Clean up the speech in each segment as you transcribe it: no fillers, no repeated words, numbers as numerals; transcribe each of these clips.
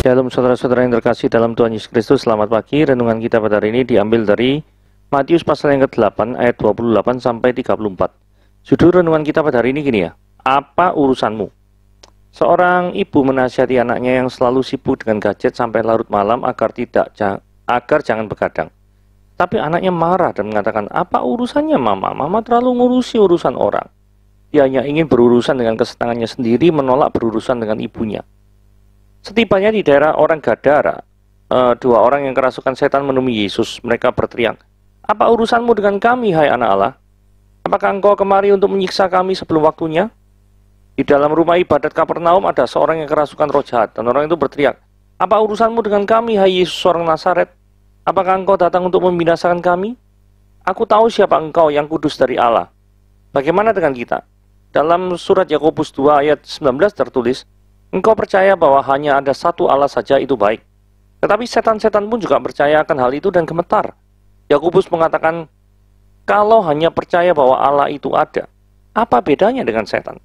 Shalom saudara-saudara yang terkasih dalam Tuhan Yesus Kristus, selamat pagi. Renungan kita pada hari ini diambil dari Matius pasal yang ke-8 ayat 28 sampai 34. Judul renungan kita pada hari ini gini ya, apa urusanmu? Seorang ibu menasihati anaknya yang selalu sibuk dengan gadget sampai larut malam agar jangan begadang. Tapi anaknya marah dan mengatakan, apa urusannya mama? Mama terlalu ngurusi urusan orang. Dia hanya ingin berurusan dengan kesenangannya sendiri, menolak berurusan dengan ibunya. Setibanya di daerah orang Gadara, dua orang yang kerasukan setan menemui Yesus. Mereka berteriak, apa urusanmu dengan kami, hai anak Allah? Apakah engkau kemari untuk menyiksa kami sebelum waktunya? Di dalam rumah ibadat Kapernaum ada seorang yang kerasukan roh jahat, dan orang itu berteriak, apa urusanmu dengan kami, hai Yesus orang Nazaret? Apakah engkau datang untuk membinasakan kami? Aku tahu siapa engkau yang kudus dari Allah. Bagaimana dengan kita? Dalam surat Yakobus 2 ayat 19 tertulis, engkau percaya bahwa hanya ada satu Allah saja, itu baik. Tetapi setan-setan pun juga percaya akan hal itu dan gemetar. Yakobus mengatakan, kalau hanya percaya bahwa Allah itu ada, apa bedanya dengan setan?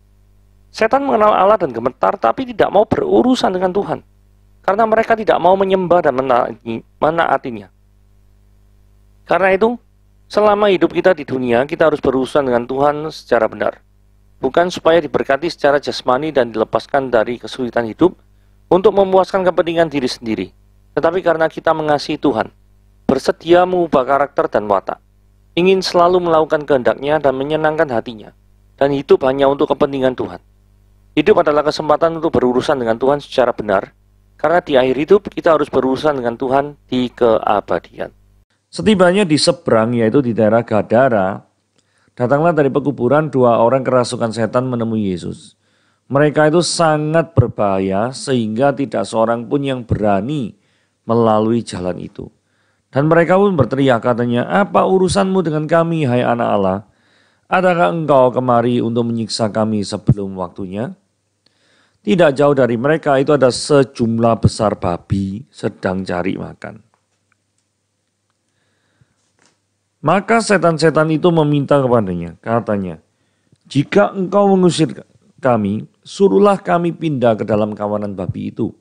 Setan mengenal Allah dan gemetar, tapi tidak mau berurusan dengan Tuhan. Karena mereka tidak mau menyembah dan menaatinya. Karena itu, selama hidup kita di dunia, kita harus berurusan dengan Tuhan secara benar. Bukan supaya diberkati secara jasmani dan dilepaskan dari kesulitan hidup untuk memuaskan kepentingan diri sendiri. Tetapi karena kita mengasihi Tuhan, bersedia mengubah karakter dan watak, ingin selalu melakukan kehendaknya dan menyenangkan hatinya, dan hidup hanya untuk kepentingan Tuhan. Hidup adalah kesempatan untuk berurusan dengan Tuhan secara benar, karena di akhir hidup kita harus berurusan dengan Tuhan di keabadian. Setibanya di seberang, yaitu di daerah Gadara, datanglah dari pekuburan dua orang kerasukan setan menemui Yesus. Mereka itu sangat berbahaya sehingga tidak seorang pun yang berani melalui jalan itu. Dan mereka pun berteriak katanya, apa urusanmu dengan kami, hai anak Allah? Adakah engkau kemari untuk menyiksa kami sebelum waktunya? Tidak jauh dari mereka itu ada sejumlah besar babi sedang cari makan. Maka setan-setan itu meminta kepadanya, katanya, jika engkau mengusir kami, suruhlah kami pindah ke dalam kawanan babi itu.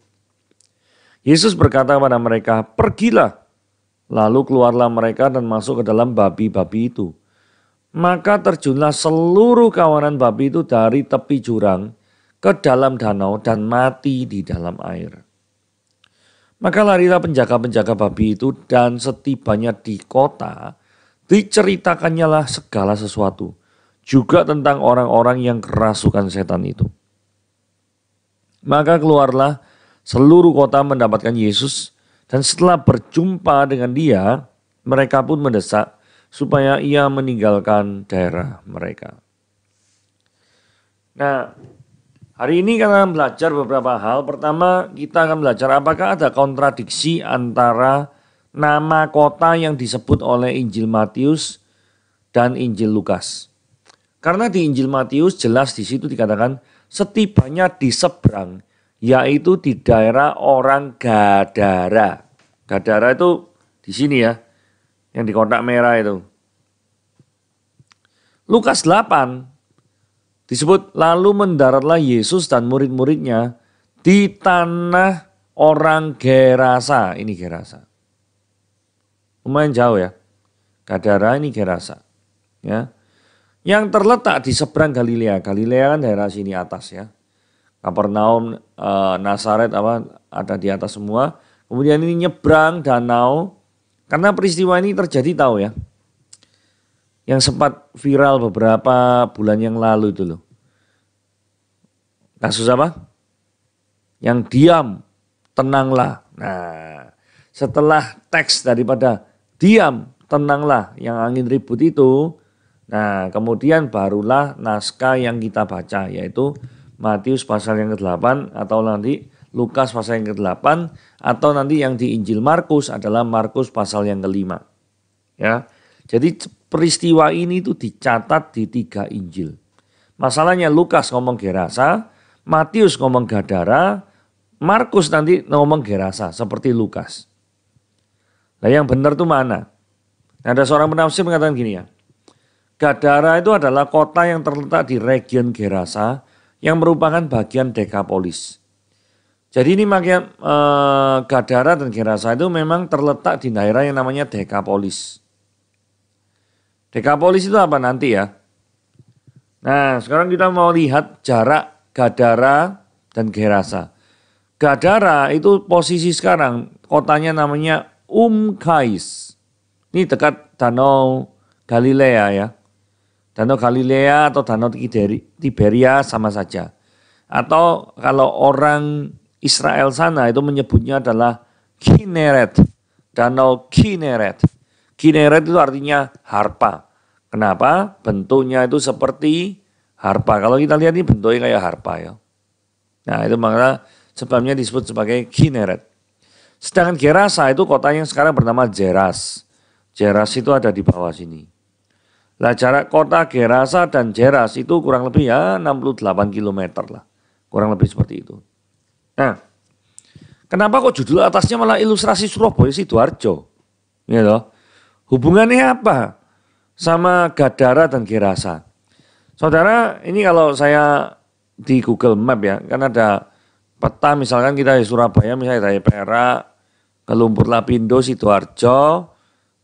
Yesus berkata kepada mereka, pergilah. Lalu keluarlah mereka dan masuk ke dalam babi-babi itu. Maka terjunlah seluruh kawanan babi itu dari tepi jurang ke dalam danau dan mati di dalam air. Maka larilah penjaga-penjaga babi itu dan setibanya di kota, diceritakannya lah segala sesuatu, juga tentang orang-orang yang kerasukan setan itu. Maka keluarlah seluruh kota mendapatkan Yesus, dan setelah berjumpa dengan dia, mereka pun mendesak supaya ia meninggalkan daerah mereka. Nah, hari ini kita akan belajar beberapa hal. Pertama, kita akan belajar apakah ada kontradiksi antara nama kota yang disebut oleh Injil Matius dan Injil Lukas. Karena di Injil Matius jelas di situ dikatakan setibanya di seberang, yaitu di daerah orang Gadara. Gadara itu di sini ya, yang di kotak merah itu. Lukas 8 disebut lalu mendaratlah Yesus dan murid-muridnya di tanah orang Gerasa. Ini Gerasa. Lumayan jauh ya. Gadara ini Gerasa. Ya. Yang terletak di seberang Galilea. Galilea kan daerah sini atas ya. Kapernaum, Nazaret ada di atas semua. Kemudian ini nyebrang danau. Karena peristiwa ini terjadi tahu ya. Yang sempat viral beberapa bulan yang lalu itu loh. Kasus apa? Yang diam, tenanglah. Nah, setelah teks daripada diam, tenanglah yang angin ribut itu. Nah, kemudian barulah naskah yang kita baca, yaitu Matius pasal yang ke-8 atau nanti Lukas pasal yang ke-8 atau nanti yang di Injil Markus adalah Markus pasal yang ke-5. Ya. Jadi peristiwa ini itu dicatat di 3 Injil. Masalahnya Lukas ngomong Gerasa, Matius ngomong Gadara, Markus nanti ngomong Gerasa seperti Lukas. Nah yang benar itu mana? Ada seorang penafsir mengatakan gini ya. Gadara itu adalah kota yang terletak di region Gerasa yang merupakan bagian Dekapolis. Jadi ini makanya Gadara dan Gerasa itu memang terletak di daerah yang namanya Dekapolis. Dekapolis itu apa nanti ya? Nah sekarang kita mau lihat jarak Gadara dan Gerasa. Gadara itu posisi sekarang kotanya namanya Kais. Ini dekat Danau Galilea ya. Danau Galilea atau Danau Tiberia sama saja. Atau kalau orang Israel sana itu menyebutnya adalah Kinneret. Danau Kinneret. Kinneret itu artinya harpa. Kenapa? Bentuknya itu seperti harpa. Kalau kita lihat ini bentuknya kayak harpa ya. Nah itu makanya sebabnya disebut sebagai Kinneret. Sedangkan Gerasa itu kota yang sekarang bernama Jeras. Jeras itu ada di bawah sini. Nah jarak kota Gerasa dan Jeras itu kurang lebih ya 68 km lah. Kurang lebih seperti itu. Nah, kenapa kok judul atasnya malah ilustrasi Surabaya Sidoarjo? Gitu. Hubungannya apa sama Gadara dan Gerasa? Saudara, ini kalau saya di Google Map ya, kan ada peta misalkan kita di Surabaya, misalnya dari Perak, ke Lumpur Lapindo, Sidoarjo,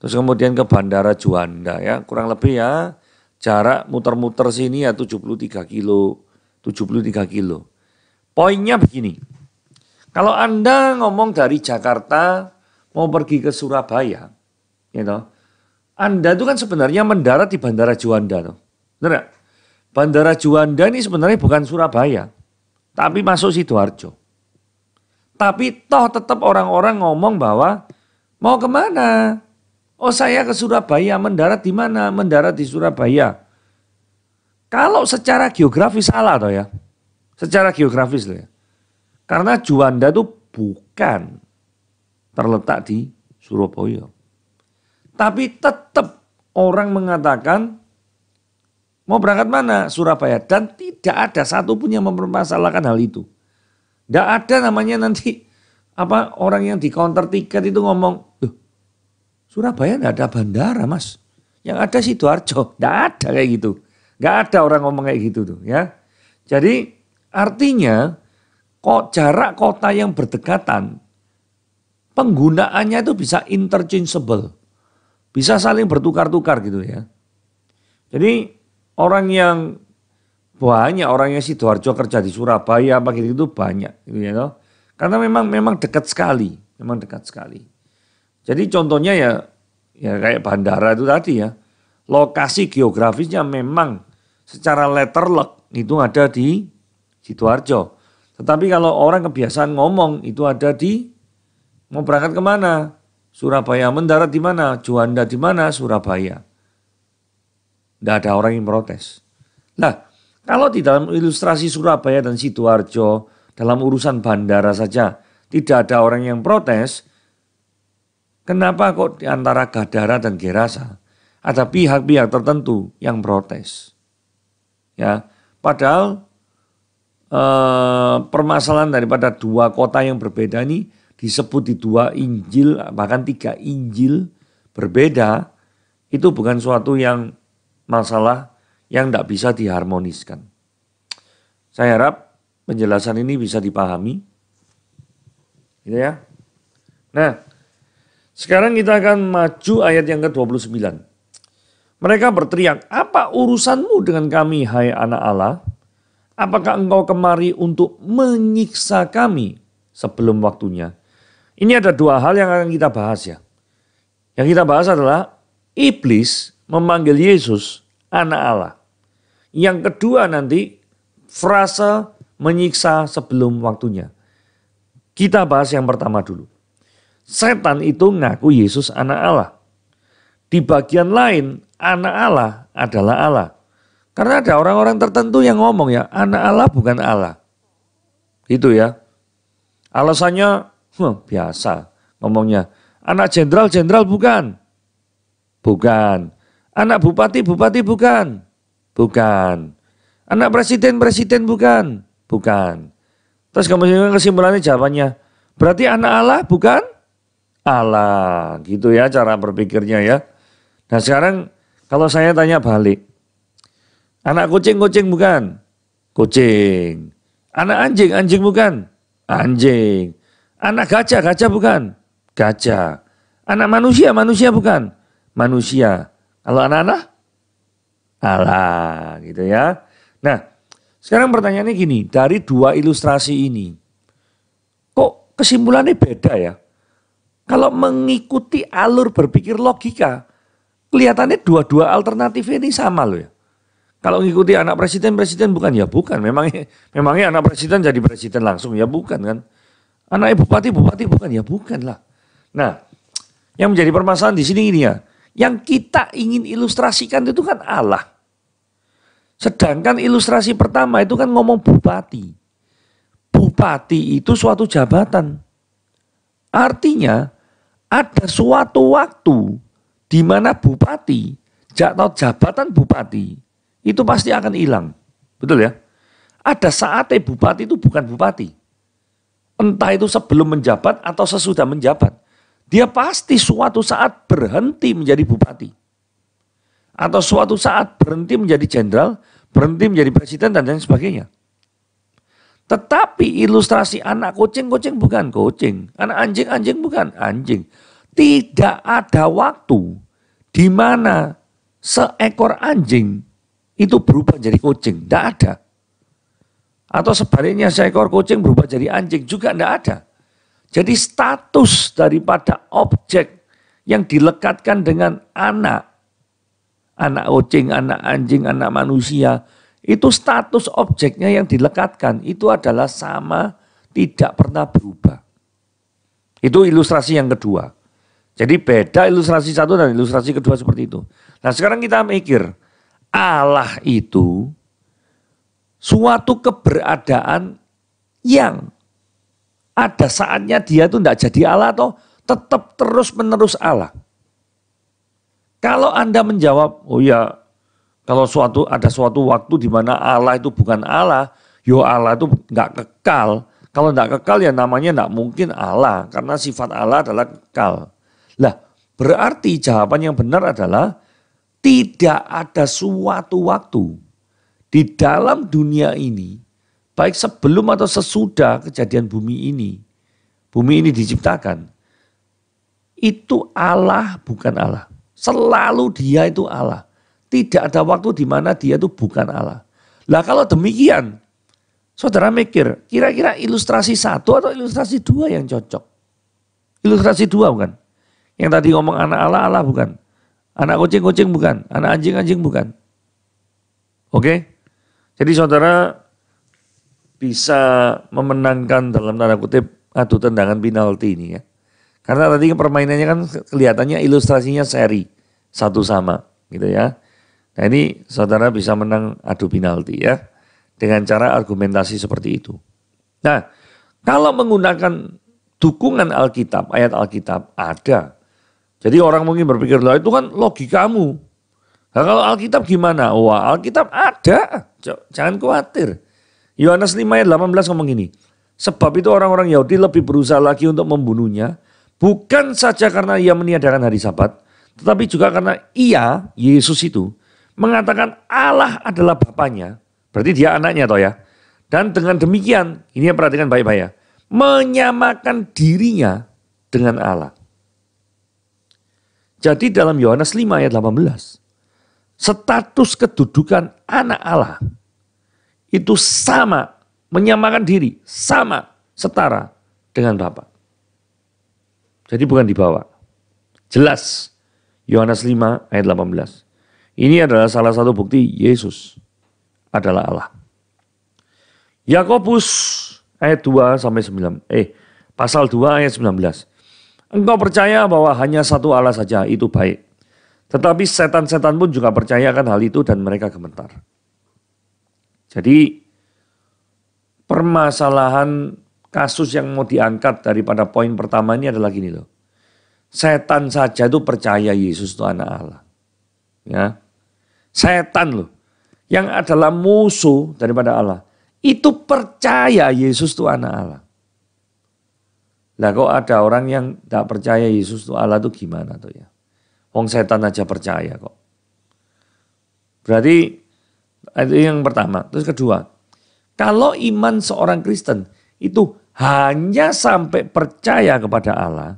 terus kemudian ke Bandara Juanda ya, kurang lebih ya jarak muter-muter sini ya 73 kilo. Poinnya begini, kalau Anda ngomong dari Jakarta mau pergi ke Surabaya, gitu, Anda itu kan sebenarnya mendarat di Bandara Juanda. Tuh. Benar gak? Bandara Juanda ini sebenarnya bukan Surabaya, tapi masuk Sidoarjo. Tapi toh tetap orang-orang ngomong bahwa mau kemana? Oh saya ke Surabaya, mendarat di mana? Mendarat di Surabaya. Kalau secara geografis salah toh ya. Secara geografis loh ya. Karena Juanda itu bukan terletak di Surabaya. Tapi tetap orang mengatakan mau berangkat mana? Surabaya. Dan tidak ada satupun yang mempermasalahkan hal itu. Tidak ada namanya nanti orang yang di counter tiket itu ngomong, Surabaya tidak ada bandara mas. Yang ada Sidoarjo. Tidak ada kayak gitu. Tidak ada orang ngomong kayak gitu tuh ya. Jadi artinya kok jarak kota yang berdekatan, penggunaannya itu bisa interchangeable. Bisa saling bertukar-tukar gitu ya. Jadi orang yang Sidoarjo kerja di Surabaya apa gitu itu banyak gitu ya. Karena memang dekat sekali, Jadi contohnya ya kayak bandara itu tadi ya. Lokasi geografisnya memang secara letterlock itu ada di Sidoarjo. Tetapi kalau orang kebiasaan ngomong itu ada di mau berangkat kemana? Surabaya. Mendarat di mana? Juanda di mana? Surabaya. Tidak ada orang yang protes. Nah, kalau di dalam ilustrasi Surabaya dan Sidoarjo dalam urusan bandara saja tidak ada orang yang protes, kenapa kok di antara Gadara dan Gerasa ada pihak-pihak tertentu yang protes? Ya, padahal permasalahan daripada dua kota yang berbeda ini disebut di dua Injil bahkan 3 Injil berbeda, itu bukan suatu yang masalah yang tidak bisa diharmoniskan. Saya harap penjelasan ini bisa dipahami. Gitu ya. Nah, sekarang kita akan maju ayat yang ke-29. Mereka berteriak, apa urusanmu dengan kami hai anak Allah? Apakah engkau kemari untuk menyiksa kami sebelum waktunya? Ini ada 2 hal yang akan kita bahas ya. Yang kita bahas adalah iblis memanggil Yesus anak Allah. Yang kedua nanti frase menyiksa sebelum waktunya. Kita bahas yang pertama dulu. Setan itu ngaku Yesus anak Allah. Di bagian lain anak Allah adalah Allah. Karena ada orang-orang tertentu yang ngomong ya, anak Allah bukan Allah. Itu ya. Alasannya biasa ngomongnya. Anak jenderal bukan. Bukan. Anak bupati bukan. Bukan. Anak presiden bukan. Bukan. Terus kemudian kesimpulannya jawabannya, berarti anak Allah bukan Allah. Gitu ya cara berpikirnya ya. Nah sekarang kalau saya tanya balik. Anak kucing bukan? Kucing. Anak anjing bukan? Anjing. Anak gajah, gajah bukan? Gajah. Anak manusia, manusia bukan? Manusia. Kalau anak-anak? Allah, gitu ya. Nah, sekarang pertanyaannya gini, dari dua ilustrasi ini, kok kesimpulannya beda ya? Kalau mengikuti alur berpikir logika, kelihatannya dua-dua alternatif ini sama loh ya. Kalau mengikuti anak presiden, presiden bukan, ya bukan. Memangnya anak presiden jadi presiden langsung, ya bukan kan. Anak bupati, bupati bukan, ya bukan lah. Nah, yang menjadi permasalahan di sini ini ya, yang kita ingin ilustrasikan itu kan Allah. Sedangkan ilustrasi pertama itu kan ngomong bupati. Bupati itu suatu jabatan. Artinya ada suatu waktu di mana bupati atau jabatan bupati itu pasti akan hilang. Betul ya? Ada saatnya bupati itu bukan bupati. Entah itu sebelum menjabat atau sesudah menjabat. Dia pasti suatu saat berhenti menjadi bupati. Atau suatu saat berhenti menjadi jenderal, berhenti menjadi presiden dan lain sebagainya. Tetapi ilustrasi anak kucing, kucing bukan kucing. Anak anjing, anjing bukan anjing. Tidak ada waktu di mana seekor anjing itu berubah jadi kucing. Tidak ada. Atau sebaliknya seekor kucing berubah jadi anjing juga tidak ada. Jadi status daripada objek yang dilekatkan dengan anak kucing, anak anjing, anak manusia, itu status objeknya yang dilekatkan itu adalah sama, tidak pernah berubah. Itu ilustrasi yang kedua. Jadi beda ilustrasi satu dan ilustrasi kedua seperti itu. Nah sekarang kita mikir, Allah itu suatu keberadaan yang ada saatnya dia itu tidak jadi Allah atau tetap terus menerus Allah. Kalau Anda menjawab, oh ya, kalau ada suatu waktu di mana Allah itu bukan Allah, yo Allah itu nggak kekal. Kalau nggak kekal ya namanya nggak mungkin Allah, karena sifat Allah adalah kekal. Lah, berarti jawaban yang benar adalah tidak ada suatu waktu di dalam dunia ini, baik sebelum atau sesudah kejadian bumi ini diciptakan, itu Allah bukan Allah. Selalu dia itu Allah. Tidak ada waktu di mana dia itu bukan Allah. Lah kalau demikian, saudara mikir, kira-kira ilustrasi satu atau ilustrasi dua yang cocok? Ilustrasi dua bukan? Yang tadi ngomong anak Allah, Allah bukan. Anak kucing-kucing bukan. Anak anjing-anjing bukan. Oke? Jadi saudara bisa memenangkan dalam tanda kutip adu tendangan penalti ini ya. Karena tadi permainannya kan kelihatannya ilustrasinya seri. Satu sama gitu ya. Nah ini saudara bisa menang adu penalti ya. Dengan cara argumentasi seperti itu. Nah kalau menggunakan dukungan Alkitab, ayat Alkitab ada. Jadi orang mungkin berpikir, lah itu kan logikamu. Nah kalau Alkitab gimana? Wah Alkitab ada. Jangan khawatir. Yohanes 5 ayat 18 ngomong gini. Sebab itu orang-orang Yahudi lebih berusaha lagi untuk membunuhnya. Bukan saja karena ia meniadakan hari Sabat. Tetapi juga karena ia, Yesus itu, mengatakan Allah adalah Bapaknya. Berarti dia anaknya toh ya. Dan dengan demikian, ini yang perhatikan baik-baik ya. Menyamakan dirinya dengan Allah. Jadi dalam Yohanes 5 ayat 18. Status kedudukan anak Allah. Itu sama, menyamakan diri, sama, setara dengan Bapa. Jadi bukan di bawah. Jelas, Yohanes 5 ayat 18. Ini adalah salah satu bukti Yesus adalah Allah. Yakobus ayat 2 sampai 9. Pasal 2 ayat 19. Engkau percaya bahwa hanya satu Allah saja, itu baik. Tetapi setan-setan pun juga percaya akan hal itu dan mereka gemetar. Jadi permasalahan kasus yang mau diangkat daripada poin pertama ini adalah gini loh. Setan saja itu percaya Yesus itu anak Allah. Ya. Setan loh. Yang adalah musuh daripada Allah. Itu percaya Yesus itu anak Allah. Lah kok ada orang yang tidak percaya Yesus itu Allah itu gimana tuh ya? Wong setan aja percaya kok. Berarti itu yang pertama. Terus kedua, kalau iman seorang Kristen itu hanya sampai percaya kepada Allah,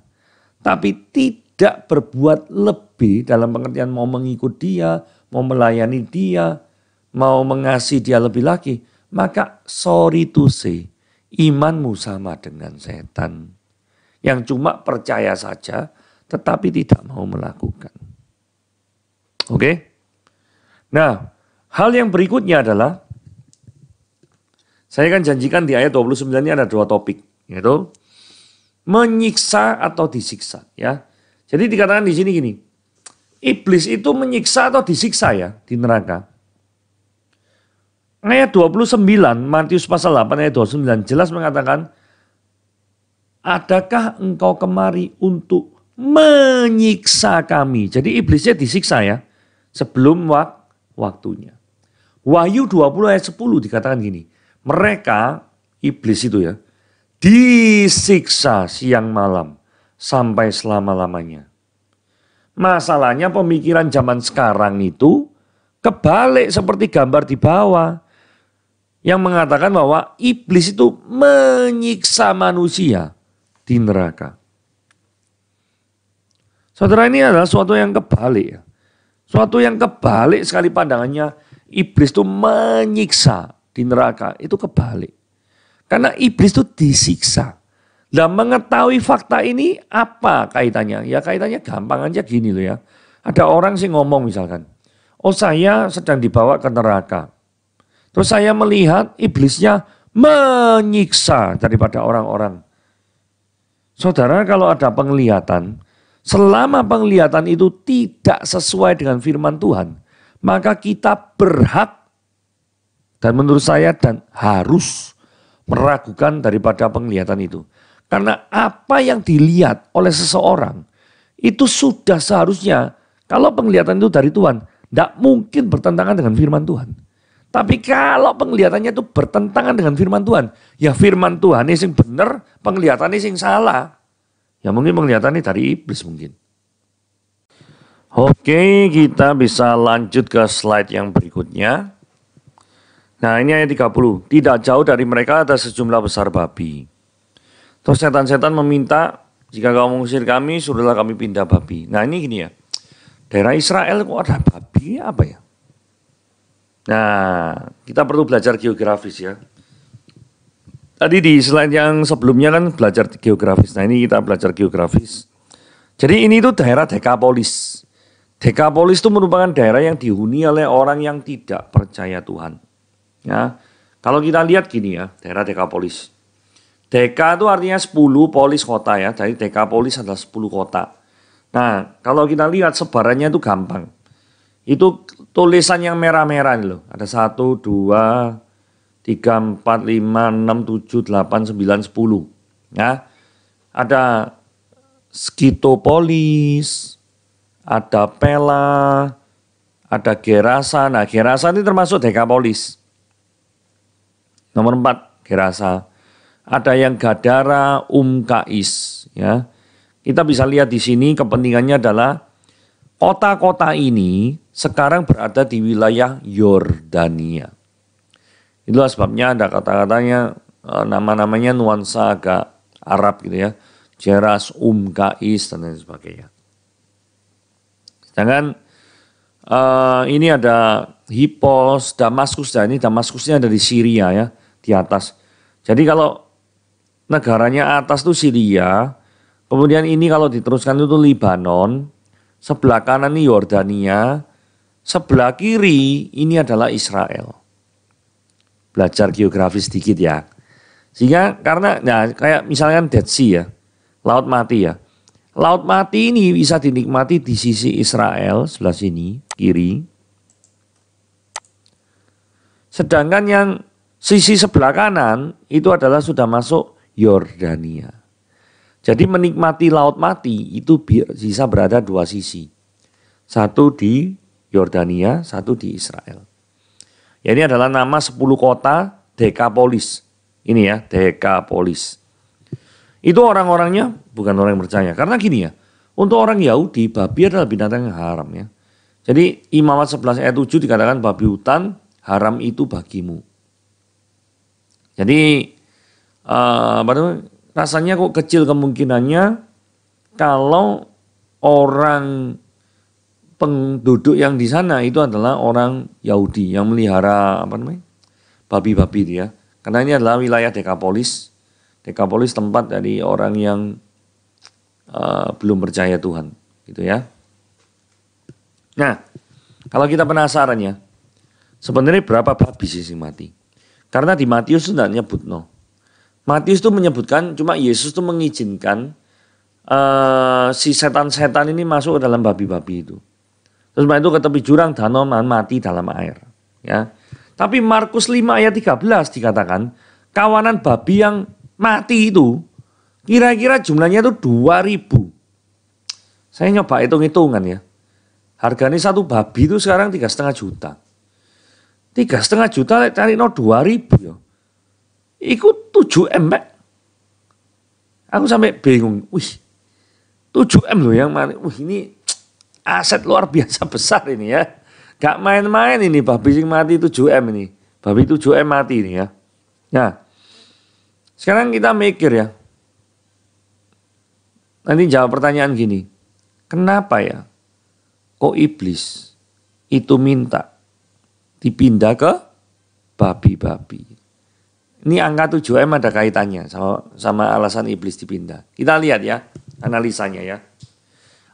tapi tidak berbuat lebih dalam pengertian mau mengikut dia, mau melayani dia, mau mengasihi dia lebih lagi, maka sorry to say, imanmu sama dengan setan. Yang cuma percaya saja, tetapi tidak mau melakukan. Oke? Nah, hal yang berikutnya adalah, saya akan janjikan di ayat 29 ini ada dua topik, yaitu menyiksa atau disiksa. Ya, jadi dikatakan di sini gini, iblis itu menyiksa atau disiksa ya di neraka. Ayat 29, Matius pasal 8 ayat 29 jelas mengatakan, adakah engkau kemari untuk menyiksa kami? Jadi iblisnya disiksa ya, sebelum waktunya. Wahyu 20 ayat 10 dikatakan gini, mereka, iblis itu ya, disiksa siang malam sampai selama-lamanya. Masalahnya pemikiran zaman sekarang itu kebalik seperti gambar di bawah. Yang mengatakan bahwa iblis itu menyiksa manusia di neraka. Saudara, ini adalah suatu yang kebalik ya. Suatu yang kebalik sekali pandangannya, iblis itu menyiksa di neraka, itu kebalik. Karena iblis itu disiksa. Dan mengetahui fakta ini apa kaitannya? Ya kaitannya gampang aja gini loh ya. Ada orang sih ngomong misalkan, oh saya sedang dibawa ke neraka. Terus saya melihat iblisnya menyiksa daripada orang-orang. Saudara, kalau ada penglihatan, selama penglihatan itu tidak sesuai dengan firman Tuhan, maka kita berhak dan menurut saya dan harus meragukan daripada penglihatan itu. Karena apa yang dilihat oleh seseorang itu sudah seharusnya, kalau penglihatan itu dari Tuhan, tidak mungkin bertentangan dengan firman Tuhan. Tapi kalau penglihatannya itu bertentangan dengan firman Tuhan, ya firman Tuhan ini yang benar, penglihatannya yang salah. Ya mungkin penglihatannya dari iblis mungkin. Oke, kita bisa lanjut ke slide yang berikutnya. Nah ini ayat 30, tidak jauh dari mereka ada sejumlah besar babi. Terus setan-setan meminta, jika kau mengusir kami, suruhlah kami pindah babi. Nah ini gini ya, daerah Israel kok ada babi apa ya? Nah, kita perlu belajar geografis ya. Tadi di slide yang sebelumnya kan belajar geografis. Nah ini kita belajar geografis. Jadi ini tuh daerah Dekapolis. Dekapolis itu merupakan daerah yang dihuni oleh orang yang tidak percaya Tuhan. Ya, kalau kita lihat gini ya, daerah Dekapolis. Deka itu artinya 10, polis kota ya. Jadi Dekapolis adalah 10 kota. Nah, kalau kita lihat sebarannya itu gampang. Itu tulisan yang merah-merah nih loh. Ada 1, 2, 3, 4, 5, 6, 7, 8, 9, 10. Ya. Ada Skitopolis, ada Pela, ada Gerasa. Nah Gerasa ini termasuk Dekapolis. Nomor 4 Gerasa. Ada yang Gadara, Kais. Ya. Kita bisa lihat di sini kepentingannya adalah kota-kota ini sekarang berada di wilayah Yordania. Itulah sebabnya ada kata-katanya, nama-namanya nuansa agak Arab gitu ya. Jeras, Kais dan lain sebagainya. Sedangkan ini ada Hippos, Damaskus. Dan ini Damaskusnya ada di Syria ya, di atas. Jadi kalau negaranya atas itu Syria, kemudian ini kalau diteruskan itu Libanon, sebelah kanan ini Yordania, sebelah kiri ini adalah Israel. Belajar geografis sedikit ya. Sehingga karena nah kayak misalkan Dead Sea ya, Laut Mati ya. Laut Mati ini bisa dinikmati di sisi Israel sebelah sini kiri. Sedangkan yang sisi sebelah kanan itu adalah sudah masuk Yordania. Jadi menikmati Laut Mati itu bisa berada dua sisi. Satu di Yordania, satu di Israel. Ya, ini adalah nama 10 kota Dekapolis. Ini ya, Dekapolis. Itu orang-orangnya bukan orang yang percaya. Karena gini ya, untuk orang Yahudi, babi adalah binatang yang haram ya. Jadi Imamat 11 ayat 7 dikatakan babi hutan haram itu bagimu. Jadi rasanya kok kecil kemungkinannya kalau orang penduduk yang di sana itu adalah orang Yahudi yang melihara babi-babi itu ya. Karena ini adalah wilayah Dekapolis. Dekapolis tempat dari orang yang belum percaya Tuhan, gitu ya. Nah, kalau kita penasaran ya, sebenarnya berapa babi sih yang mati? Karena di Matius itu tidak nyebut no. Matius itu menyebutkan cuma Yesus itu mengizinkan si setan-setan ini masuk ke dalam babi-babi itu. Terus itu ke tepi jurang danau mati dalam air. Ya. Tapi Markus 5 ayat 13 dikatakan kawanan babi yang mati itu kira-kira jumlahnya itu 2.000. Saya nyoba hitung-hitungan ya. Harganya satu babi itu sekarang 3,5 juta. 3,5 juta cari no 2.000 ya. Ikut 7M Pak. Aku sampai bingung. Wih, 7M loh yang mati. Wih ini aset luar biasa besar ini ya. Gak main-main ini babi yang mati 7M ini. Babi 7M mati ini ya. Nah, sekarang kita mikir ya. Nanti jawab pertanyaan gini. Kenapa ya kok iblis itu minta dipindah ke babi-babi? Ini angka 7M ada kaitannya sama alasan iblis dipindah. Kita lihat ya analisanya ya.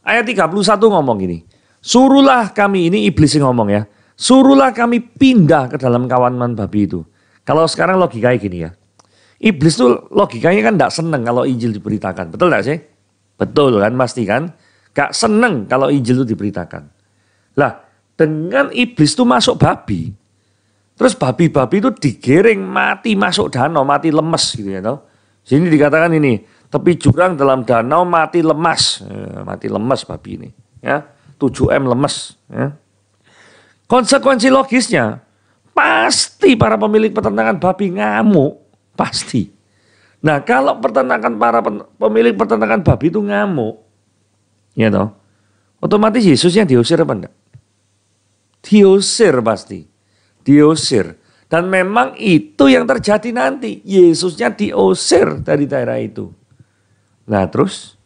Ayat 31 ngomong gini. Suruhlah kami, ini iblis yang ngomong ya. Suruhlah kami pindah ke dalam kawanan babi itu. Kalau sekarang logikanya gini ya. Iblis tuh logikanya kan gak seneng kalau Injil diberitakan. Betul gak sih? Betul kan pasti kan. Gak seneng kalau Injil itu diberitakan. Lah dengan iblis tuh masuk babi. Terus babi-babi itu digiring mati masuk danau, mati lemes gitu ya. Sini dikatakan ini. Tepi jurang dalam danau mati lemas. Mati lemes babi ini. Ya. 7M lemes. Ya. Konsekuensi logisnya, pasti para pemilik peternakan babi ngamuk. Pasti. Nah kalau para pemilik peternakan babi itu ngamuk, ya toh, otomatis Yesusnya diusir apa enggak? Diusir pasti. Diusir. Dan memang itu yang terjadi nanti. Yesusnya diusir dari daerah itu. Nah terus,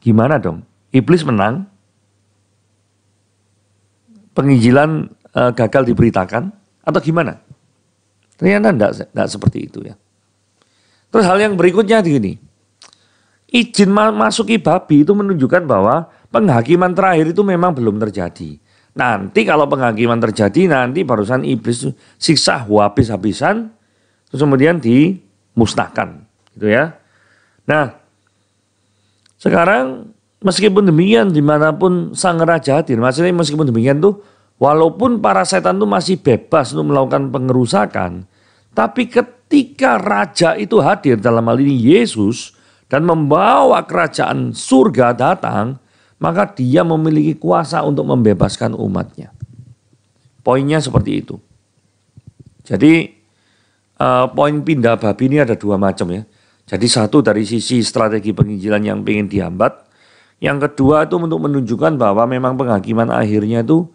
gimana dong? Iblis menang? Penginjilan gagal diberitakan atau gimana? Ternyata enggak seperti itu ya. Terus hal yang berikutnya begini. Izin masuki babi itu menunjukkan bahwa penghakiman terakhir itu memang belum terjadi. Nanti kalau penghakiman terjadi nanti barusan iblis siksa habis-habisan terus kemudian dimusnahkan gitu ya. Nah, sekarang meskipun demikian dimanapun sang raja hadir, maksudnya meskipun demikian tuh walaupun para setan itu masih bebas untuk melakukan pengerusakan, tapi ketika raja itu hadir dalam hal ini Yesus dan membawa kerajaan surga datang, maka dia memiliki kuasa untuk membebaskan umatnya. Poinnya seperti itu. Jadi poin pindah babi ini ada dua macam ya. Jadi satu dari sisi strategi penginjilan yang ingin dihambat. Yang kedua itu untuk menunjukkan bahwa memang penghakiman akhirnya itu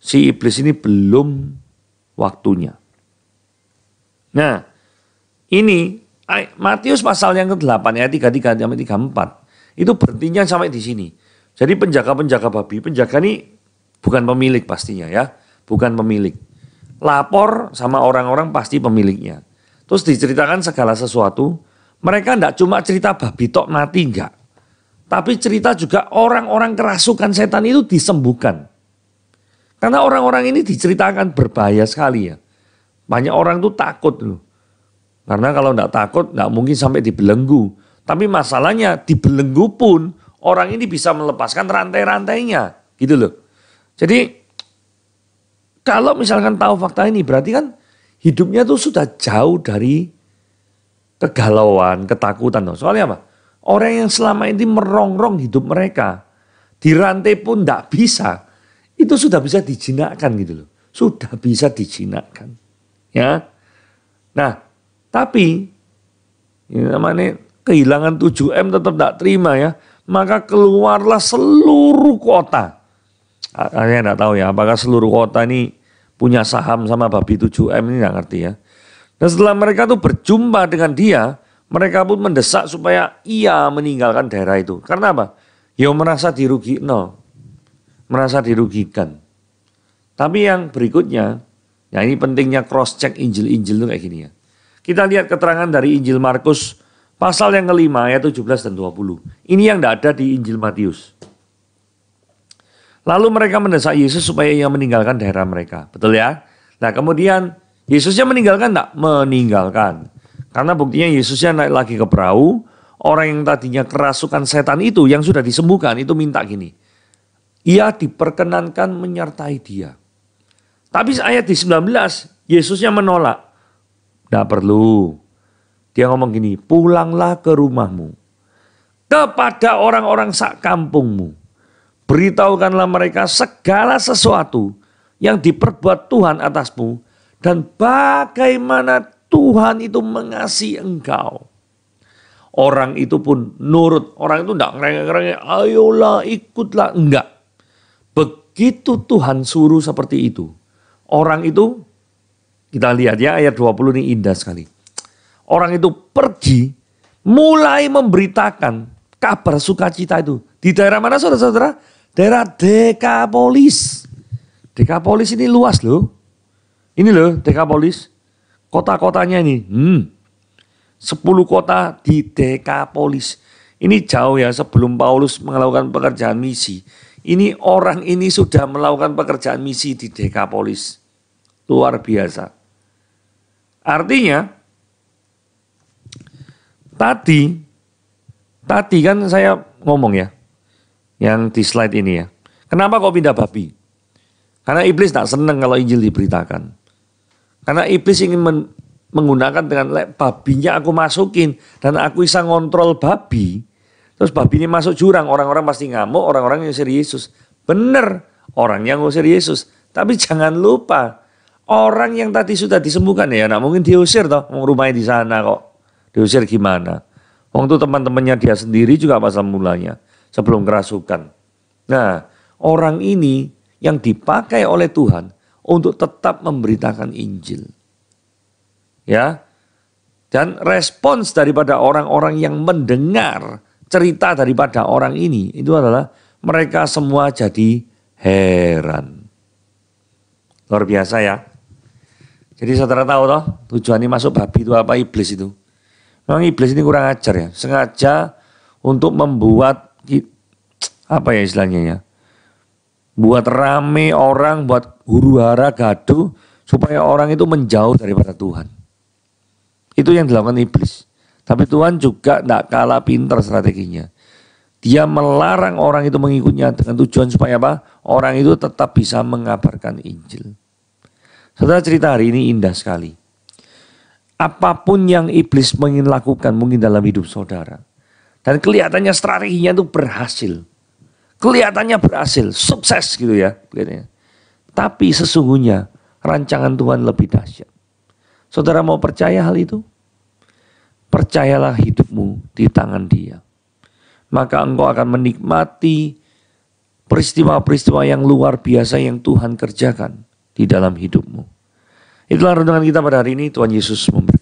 si iblis ini belum waktunya. Nah ini Matius pasal yang ke-8 ayat 33 sampai 34 itu berhentinya sampai di sini. Jadi penjaga-penjaga babi, penjaga ini bukan pemilik pastinya ya, bukan pemilik. Lapor sama orang-orang pasti pemiliknya. Terus diceritakan segala sesuatu. Mereka enggak cuma cerita babi tok mati enggak. Tapi cerita juga orang-orang kerasukan setan itu disembuhkan. Karena orang-orang ini diceritakan berbahaya sekali ya. Banyak orang tuh takut loh. Karena kalau enggak takut enggak mungkin sampai dibelenggu. Tapi masalahnya dibelenggu pun orang ini bisa melepaskan rantai-rantainya. Gitu loh. Jadi kalau misalkan tahu fakta ini berarti kan hidupnya tuh sudah jauh dari kegalauan, ketakutan. Soalnya apa? Orang yang selama ini merongrong hidup mereka, dirantai pun tidak bisa, itu sudah bisa dijinakkan gitu loh. Sudah bisa dijinakkan. Ya. Nah, tapi ini namanya kehilangan 7M tetap tidak terima ya. Maka keluarlah seluruh kota. Saya tidak tahu ya, apakah seluruh kota ini punya saham sama babi 7M ini tidak ngerti ya. Dan setelah mereka tuh berjumpa dengan dia, mereka pun mendesak supaya ia meninggalkan daerah itu. Karena apa? Ya merasa merasa dirugikan. Tapi yang berikutnya, ya ini pentingnya cross check Injil-Injil itu kayak gini ya. Kita lihat keterangan dari Injil Markus pasal yang kelima ayat 17 dan 20. Ini yang tidak ada di Injil Matius. Lalu mereka mendesak Yesus supaya ia meninggalkan daerah mereka. Betul ya? Nah kemudian Yesusnya meninggalkan enggak? Meninggalkan. Karena buktinya Yesusnya naik lagi ke perahu. Orang yang tadinya kerasukan setan itu yang sudah disembuhkan itu minta gini. Ia diperkenankan menyertai dia. Tapi ayat di 19 Yesusnya menolak. Tidak perlu. Dia ngomong gini, pulanglah ke rumahmu. Kepada orang-orang sak kampungmu. Beritahukanlah mereka segala sesuatu yang diperbuat Tuhan atasmu. Dan bagaimana Tuhan itu mengasihi engkau. Orang itu pun nurut. Orang itu enggak ngerengek-ngerengek, ayolah ikutlah. Enggak. Begitu Tuhan suruh seperti itu. Orang itu, kita lihat ya ayat 20 ini indah sekali. Orang itu pergi mulai memberitakan kabar sukacita itu. Di daerah mana saudara-saudara? Daerah Dekapolis. Dekapolis ini luas loh. Ini loh Dekapolis. Kota-kotanya ini. 10 kota di Dekapolis. Ini jauh ya sebelum Paulus melakukan pekerjaan misi. Ini orang ini sudah melakukan pekerjaan misi di Dekapolis. Luar biasa. Artinya, tadi kan saya ngomong ya, yang di slide ini ya. Kenapa kok pindah babi? Karena iblis tak senang kalau Injil diberitakan. Karena iblis ingin menggunakan dengan babinya aku masukin dan aku bisa ngontrol babi. Terus babi ini masuk jurang, orang-orang pasti ngamuk, orang-orang yang ngusir Yesus. Bener, orang yang ngusir Yesus. Tapi jangan lupa, orang yang tadi sudah disembuhkan ya, nah mungkin diusir toh, rumahnya di sana kok. Diusir gimana? Waktu teman-temannya dia sendiri juga pasal mulanya, sebelum kerasukan. Nah, orang ini yang dipakai oleh Tuhan untuk tetap memberitakan Injil. Ya. Dan respons daripada orang-orang yang mendengar cerita daripada orang ini itu adalah mereka semua jadi heran. Luar biasa ya. Jadi saudara tahu toh tujuannya masuk babi itu apa, iblis itu. Memang iblis ini kurang ajar ya. Sengaja untuk membuat apa ya istilahnya ya. Buat rame orang, buat huru-hara gaduh supaya orang itu menjauh daripada Tuhan. Itu yang dilakukan iblis. Tapi Tuhan juga tidak kalah pintar strateginya. Dia melarang orang itu mengikutnya dengan tujuan supaya apa? Orang itu tetap bisa mengabarkan Injil. Saudara, cerita hari ini indah sekali. Apapun yang iblis ingin lakukan mungkin dalam hidup saudara. Dan kelihatannya strateginya itu berhasil. Kelihatannya berhasil, sukses gitu ya. Kelihatannya. Tapi sesungguhnya rancangan Tuhan lebih dahsyat. Saudara mau percaya hal itu? Percayalah hidupmu di tangan Dia. Maka engkau akan menikmati peristiwa-peristiwa yang luar biasa yang Tuhan kerjakan di dalam hidupmu. Itulah renungan kita pada hari ini. Tuhan Yesus memberkati.